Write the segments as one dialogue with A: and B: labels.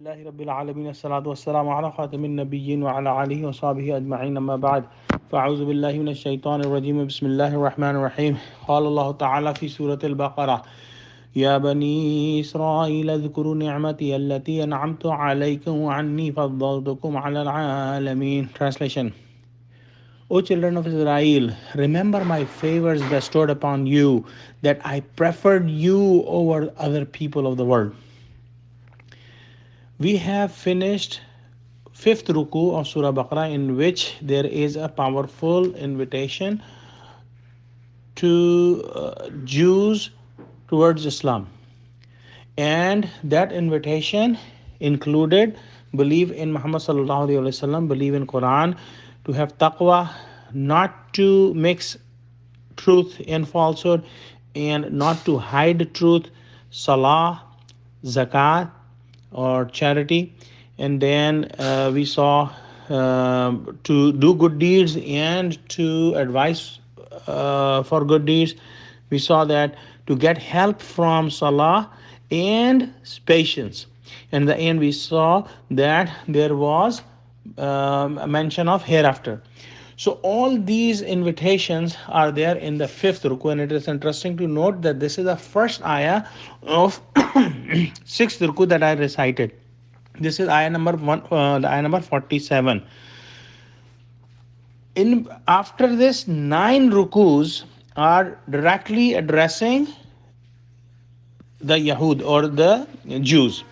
A: لله رب العالمين الصلاة والسلام على خاتم النبيين وعلى آله وصحبه أجمعين أما بعد فأعوذ بالله من الشيطان الرجيم بسم الله الرحمن الرحيم قال الله تعالى في سورة البقرة يا بني إسرائيل اذكروا نعمتي التي أنعمت عليكم وعني فضلتكم على العالمين. Translation: O children of Israel, remember my favors bestowed upon you, that I preferred you over other people of the world. We have finished fifth ruku of Surah Baqarah, in which there is a powerful invitation to Jews towards Islam, and that invitation included believe in Muhammad sallallahu alaihi wasallam, believe in Quran, to have taqwa, not to mix truth and falsehood, and not to hide truth, salah, zakat, or charity. And then we saw to do good deeds and to advise for good deeds. We saw that to get help from salah and patience. And in the end, we saw that there was a mention of hereafter. So all these invitations are there in the fifth ruku, and it is interesting to note that this is the first ayah of sixth ruku that I recited. This is ayah number ayah number 47. In after this, 9 rukus are directly addressing the Yahud or the Jews.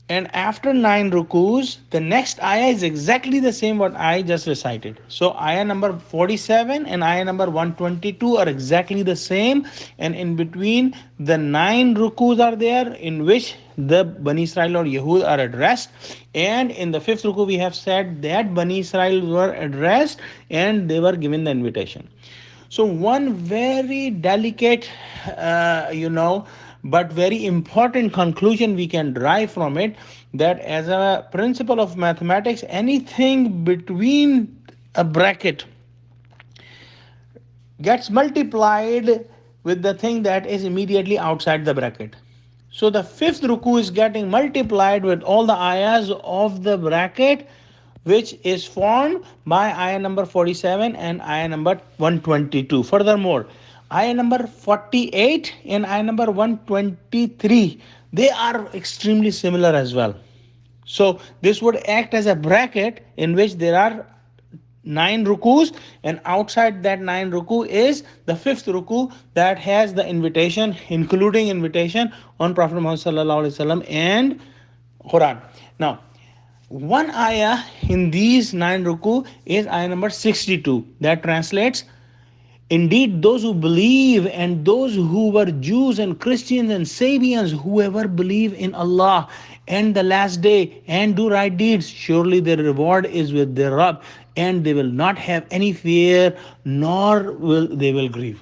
A: And after 9 rukus, the next ayah is exactly the same what I just recited. So ayah number 47 and ayah number 122 are exactly the same. And in between, the 9 rukus are there in which the Bani Israel or Yahud are addressed. And in the fifth ruku, we have said that Bani Israel were addressed and they were given the invitation. So one very delicate, but very important conclusion we can derive from it, that as a principle of mathematics, anything between a bracket gets multiplied with the thing that is immediately outside the bracket. So the fifth ruku is getting multiplied with all the ayahs of the bracket, which is formed by ayah number 47 and ayah number 122. Furthermore, ayah number 48 and ayah number 123, they are extremely similar as well. So this would act as a bracket in which there are 9 rukus, and outside that 9 ruku is the fifth ruku that has the invitation, including invitation on Prophet Muhammad sallallahu alaihi wasallam and Quran. Now, one ayah in these 9 ruku is ayah number 62, that translates, indeed, those who believe and those who were Jews and Christians and Sabians, whoever believe in Allah and the last day and do right deeds, surely their reward is with their Rabb, and they will not have any fear, nor will they will grieve.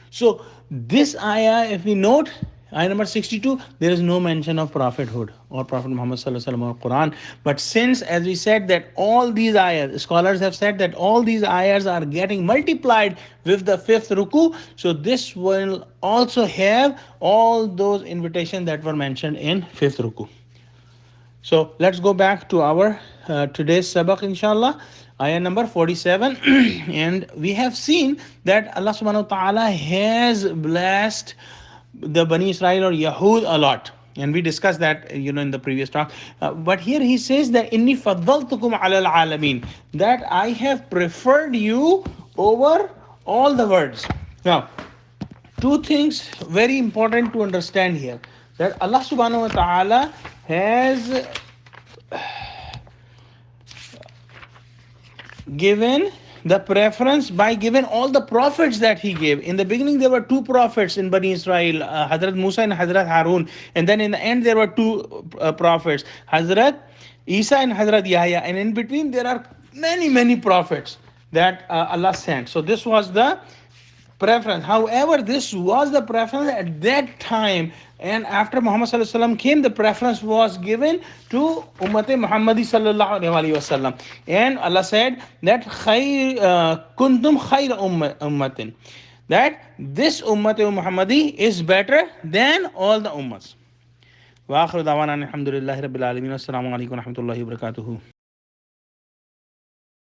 A: So this ayah, if we note, ayah number 62, there is no mention of prophethood or Prophet Muhammad sallallahu alaihi wasallam or Quran. But since, as we said, that all these ayahs, scholars have said that all these ayahs are getting multiplied with the fifth ruku, so this will also have all those invitations that were mentioned in fifth ruku. So let's go back to our today's sabak, inshallah, ayah number 47. And we have seen that Allah subhanahu wa ta'ala has blessed the Bani Israel or Yahud a lot. And we discussed that, in the previous talk. But here he says that inni faddaltukum ala al-alamin, that I have preferred you over all the words. Now, two things very important to understand here, that Allah subhanahu wa ta'ala has given the preference by giving all the prophets that he gave. In the beginning, there were 2 prophets in Bani Israel, Hazrat Musa and Hazrat Harun. And then in the end, there were 2 prophets, Hazrat Isa and Hazrat Yahya. And in between, there are many, many prophets that Allah sent. So this was the preference. However, this was the preference at that time, and after Muhammad sallallahu alaihi wasallam came, the preference was given to Ummat Muhammadi sallallahu alaihi wasallam. And Allah said that kuntum khayra ummatin, that this Ummat Muhammadi is better than all the ummahs. Wa akhiru dawana alhamdulillahi rabbil alamin. Assalamu alaikum wa rahmatullahi wa barakatuhu.